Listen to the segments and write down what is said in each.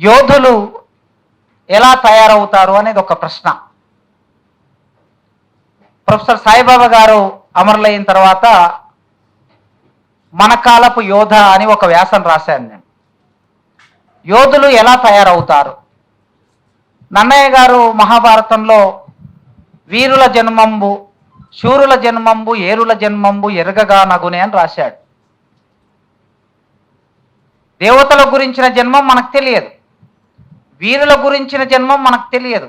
యోధులు ఎలా తయారవుతారు అనేది ఒక ప్రశ్న. ప్రొఫెసర్ సాయిబాబా గారు అమరులైన తర్వాత మన కాలపు యోధ అని ఒక వ్యాసం రాశాను నేను. యోధులు ఎలా తయారవుతారు? నన్నయ్య గారు మహాభారతంలో వీరుల జన్మంబు శూరుల జన్మంబు ఏరుల జన్మంబు ఎరగగా నగునే అని రాశాడు. దేవతల గురించిన జన్మం మనకు తెలియదు, వీరుల గురించిన జన్మం మనకు తెలియదు,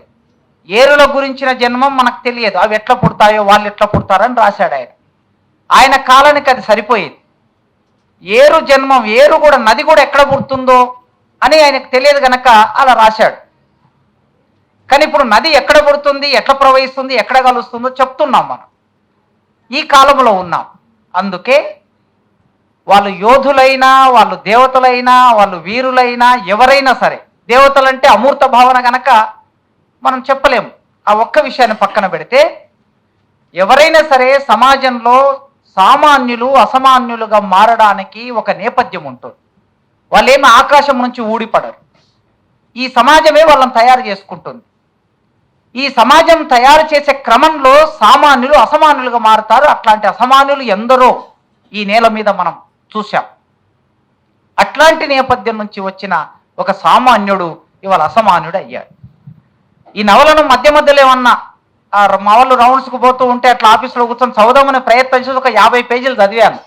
ఏరుల గురించిన జన్మం మనకు తెలియదు. అవి ఎట్లా పుడతాయో వాళ్ళు ఎట్లా పుడతారని రాశాడు ఆయన. ఆయన కాలానికి అది సరిపోయేది. ఏరు జన్మం, ఏరు కూడా నది కూడా ఎక్కడ పుడుతుందో అని ఆయనకు తెలియదు కనుక అలా రాశాడు. కానీ ఇప్పుడు నది ఎక్కడ పుడుతుంది, ఎట్లా ప్రవహిస్తుంది, ఎక్కడ కలుస్తుందో చెప్తున్నాం మనం. ఈ కాలంలో ఉన్నాం. అందుకే వాళ్ళు యోధులైనా, వాళ్ళు దేవతలైనా, వాళ్ళు వీరులైనా, ఎవరైనా సరే, దేవతలంటే అమూర్త భావన కనుక మనం చెప్పలేము. ఆ ఒక్క విషయాన్ని పక్కన పెడితే ఎవరైనా సరే సమాజంలో సామాన్యులు అసామాన్యులుగా మారడానికి ఒక నేపథ్యం ఉంటుంది. వాళ్ళేమి ఆకాశం నుంచి ఊడిపడరు. ఈ సమాజమే వాళ్ళని తయారు చేసుకుంటుంది. ఈ సమాజం తయారు చేసే క్రమంలో సామాన్యులు అసామాన్యులుగా మారుతారు. అట్లాంటి అసామాన్యులు ఎందరో ఈ నేల మీద మనం చూశాం. అట్లాంటి నేపథ్యం నుంచి వచ్చిన ఒక సామాన్యుడు ఇవాళ అసామాన్యుడు అయ్యాడు. ఈ నవలను మధ్య మధ్యలో ఏమన్నా మా వాళ్ళు రౌండ్స్కు పోతూ ఉంటే అట్లా ఆఫీసులో కూర్చొని చదువుదామని ప్రయత్నం చేసి ఒక 50 పేజీలు చదివాను.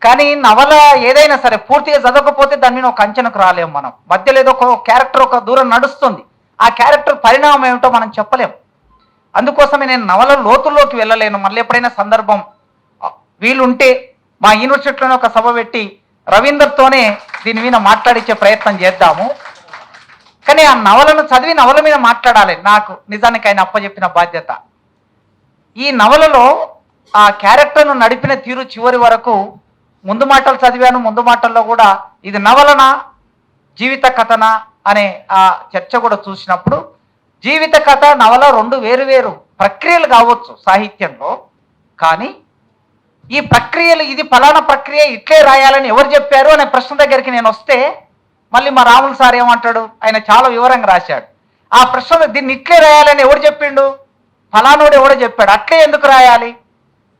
కానీ నవల ఏదైనా సరే పూర్తిగా చదవకపోతే దాని మీద ఒక అంచనకు రాలేము మనం. మధ్యలో ఏదో ఒక క్యారెక్టర్ ఒక దూరం నడుస్తుంది, ఆ క్యారెక్టర్ పరిణామం ఏమిటో మనం చెప్పలేము. అందుకోసమే నేను నవల లోతుల్లోకి వెళ్ళలేను. మళ్ళీ ఎప్పుడైనా సందర్భం వీలుంటే మా యూనివర్సిటీలోనే ఒక సభ పెట్టి రవీందర్తోనే దీని మీద మాట్లాడించే ప్రయత్నం చేద్దాము. కానీ ఆ నవలను చదివి నవల మీద మాట్లాడాలి. నాకు నిజానికి ఆయన అప్పచెప్పిన బాధ్యత. ఈ నవలలో ఆ క్యారెక్టర్ను నడిపిన తీరు చివరి వరకు ముందు మాటలు చదివాను. ముందు మాటల్లో కూడా ఇది నవలనా జీవిత కథనా అనే ఆ చర్చ కూడా చూసినప్పుడు జీవిత కథ నవల రెండు వేరు వేరు ప్రక్రియలు కావచ్చు సాహిత్యంలో. కానీ ఈ ప్రక్రియలు ఇది ఫలానా ప్రక్రియ ఇట్లే రాయాలని ఎవరు చెప్పారు అనే ప్రశ్న దగ్గరికి నేను వస్తే మళ్ళీ మా రాములు సార్ ఏమంటాడు, ఆయన చాలా వివరంగా రాశాడు. ఆ ప్రశ్న దీన్ని ఇట్లే రాయాలని ఎవరు చెప్పిండు, ఫలానోడు ఎవడో చెప్పాడు. అట్లే ఎందుకు రాయాలి?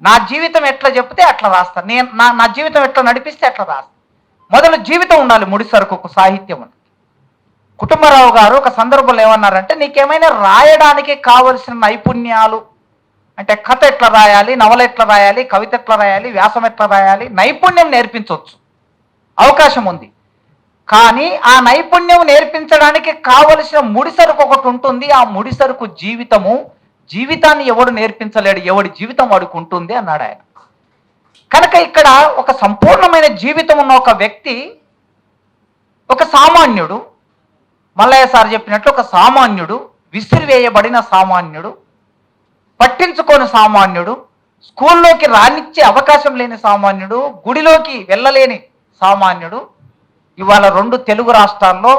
నా జీవితం ఎట్లా చెప్తే అట్లా రాస్తాను. నేను నా జీవితం ఎట్లా నడిపిస్తే అట్లా రాస్తాను. మొదలు జీవితం ఉండాలి ముడిసరుకు సాహిత్యం. కుటుంబరావు గారు ఒక సందర్భంలో ఏమన్నారంటే, నీకేమైనా రాయడానికి కావలసిన నైపుణ్యాలు అంటే కథ ఎట్లా రాయాలి, నవల ఎట్లా రాయాలి, కవిత ఎట్లా రాయాలి, వ్యాసం ఎట్లా రాయాలి, నైపుణ్యం నేర్పించవచ్చు, అవకాశం ఉంది. కానీ ఆ నైపుణ్యం నేర్పించడానికి కావలసిన ముడిసరుకు ఒకటి ఉంటుంది. ఆ ముడిసరుకు జీవితము. జీవితాన్ని ఎవడు నేర్పించలేడు, ఎవడి జీవితం వాడికి ఉంటుంది అన్నాడు ఆయన. కనుక ఇక్కడ ఒక సంపూర్ణమైన జీవితం ఉన్న ఒక వ్యక్తి, ఒక సామాన్యుడు, మల్లయ్య సార్ చెప్పినట్లు ఒక సామాన్యుడు, విసిరివేయబడిన సామాన్యుడు, పట్టించుకోని సామాన్యుడు, స్కూల్లోకి రానిచ్చే అవకాశం లేని సామాన్యుడు, గుడిలోకి వెళ్ళలేని సామాన్యుడు ఇవాళ 2 తెలుగు రాష్ట్రాల్లో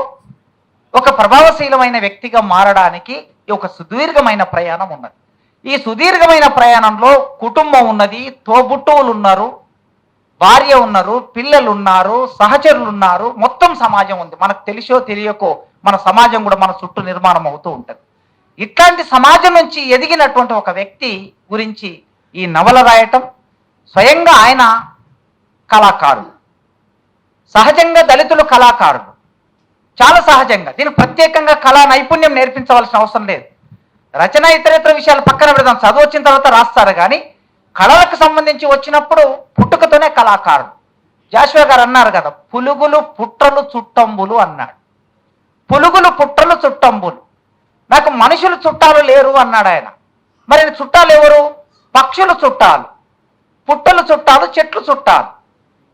ఒక ప్రభావశీలమైన వ్యక్తిగా మారడానికి ఒక సుదీర్ఘమైన ప్రయాణం ఉన్నది. ఈ సుదీర్ఘమైన ప్రయాణంలో కుటుంబం ఉన్నది, తోబుట్టువులు ఉన్నారు, భార్య ఉన్నారు, పిల్లలు ఉన్నారు, సహచరులు ఉన్నారు, మొత్తం సమాజం ఉంది. మనకు తెలిసో తెలియకో మన సమాజం కూడా మన చుట్టూ నిర్మాణం అవుతూ ఉంటుంది. ఇట్లాంటి సమాజం నుంచి ఎదిగినటువంటి ఒక వ్యక్తి గురించి ఈ నవల రాయటం, స్వయంగా ఆయన కళాకారుడు, సహజంగా దళితులు కళాకారులు, చాలా సహజంగా. దీనికి ప్రత్యేకంగా కళా నైపుణ్యం నేర్పించవలసిన అవసరం లేదు. రచన ఇతరేతర విషయాలు పక్కన పెడదాం, చదువు వచ్చిన తర్వాత రాస్తారు. కానీ కళలకు సంబంధించి వచ్చినప్పుడు పుట్టుకతోనే కళాకారుడు. జాషువా గారు అన్నారు కదా, పులుగులు పుట్రలు చుట్టంబులు అన్నాడు. పులుగులు పుట్రలు చుట్టంబులు, నాకు మనుషులు చుట్టాలు లేరు అన్నాడు ఆయన. మరి చుట్టాలు ఎవరు? పక్షులు చుట్టాలు, పుట్టలు చుట్టాలు, చెట్లు చుట్టాలు.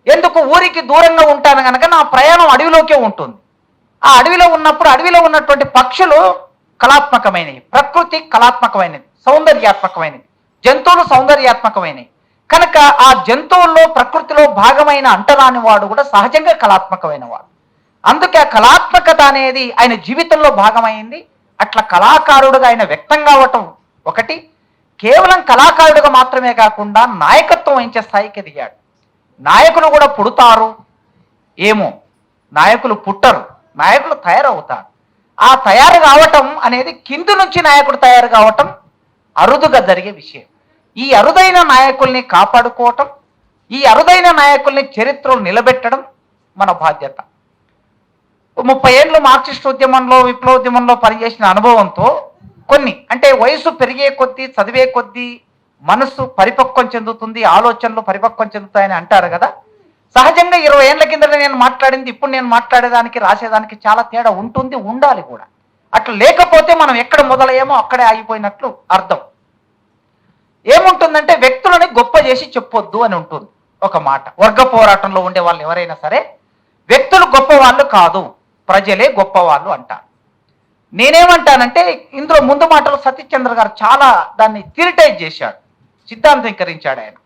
ఎందుకు? ఊరికి దూరంగా ఉంటాను కనుక నా ప్రయాణం అడవిలోకే ఉంటుంది. ఆ అడవిలో ఉన్నప్పుడు అడవిలో ఉన్నటువంటి పక్షులు కళాత్మకమైనవి, ప్రకృతి కళాత్మకమైనది, సౌందర్యాత్మకమైనది, జంతువులు సౌందర్యాత్మకమైనవి. కనుక ఆ జంతువుల్లో ప్రకృతిలో భాగమైన అంటరాని వాడు కూడా సహజంగా కళాత్మకమైన వాడు. అందుకే ఆ కళాత్మకత అనేది ఆయన జీవితంలో భాగమైంది. అట్లా కళాకారుడుగా ఆయన వ్యక్తం కావటం ఒకటి. కేవలం కళాకారుడుగా మాత్రమే కాకుండా నాయకత్వం వహించే స్థాయికి ఎదిగాడు. నాయకులు కూడా పుడతారు ఏమో, నాయకులు పుట్టరు. నాయకులు తయారవుతారు. ఆ తయారు కావటం అనేది కింది నుంచి నాయకుడు తయారు కావటం అరుదుగా జరిగే విషయం. ఈ అరుదైన నాయకుల్ని కాపాడుకోవటం, ఈ అరుదైన నాయకుల్ని చరిత్రలో నిలబెట్టడం మన బాధ్యత. 30 ఏళ్ళు మార్క్సిస్ట్ ఉద్యమంలో, విప్లవోద్యమంలో పనిచేసిన అనుభవంతో కొన్ని అంటే వయసు పెరిగే కొద్దీ, చదివే కొద్దీ మనసు పరిపక్వం చెందుతుంది, ఆలోచనలు పరిపక్వం చెందుతాయని అంటారు కదా. సహజంగా 20 ఏళ్ల కిందట నేను మాట్లాడింది ఇప్పుడు నేను మాట్లాడేదానికి రాసేదానికి చాలా తేడా ఉంటుంది, ఉండాలి కూడా. అట్లా లేకపోతే మనం ఎక్కడ మొదలయ్యామో అక్కడే ఆగిపోయినట్లు అర్థం. ఏముంటుందంటే వ్యక్తులని గొప్ప చేసి చెప్పొద్దు అని ఉంటుంది ఒక మాట. వర్గ పోరాటంలో ఉండే వాళ్ళు ఎవరైనా సరే వ్యక్తులు గొప్పవాళ్ళు కాదు, ప్రజలే గొప్పవాళ్ళు అంటారు. నేనేమంటానంటే ఇందులో ముందు మాటలు సతీష్ చంద్ర గారు చాలా దాన్ని థిరిటైజ్ చేశాడు, సిద్ధాంతీకరించాడు ఆయన.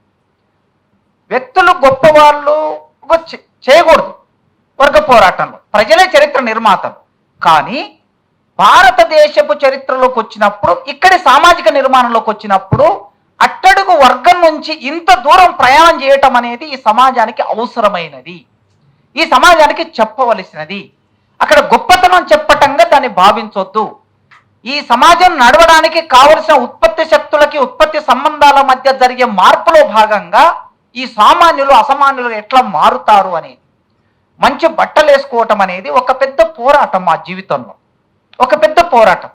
వ్యక్తులు గొప్పవాళ్ళు చేయకూడదు వర్గ పోరాటంలో, ప్రజలే చరిత్ర నిర్మాతలు. కానీ భారతదేశపు చరిత్రలోకి వచ్చినప్పుడు, ఇక్కడి సామాజిక నిర్మాణంలోకి వచ్చినప్పుడు అట్టడుగు వర్గం నుంచి ఇంత దూరం ప్రయాణం చేయటం అనేది ఈ సమాజానికి అవసరమైనది, ఈ సమాజానికి చెప్పవలసినది. అక్కడ గొప్పతనం చెప్పటంగా దాన్ని భావించొద్దు. ఈ సమాజం నడవడానికి కావలసిన ఉత్పత్తి శక్తులకి, ఉత్పత్తి సంబంధాల మధ్య జరిగే మార్పులో భాగంగా ఈ సామాన్యులు అసామాన్యులు ఎట్లా మారుతారు అనేది, మంచి బట్టలు వేసుకోవటం అనేది ఒక పెద్ద పోరాటం మా జీవితంలో, ఒక పెద్ద పోరాటం.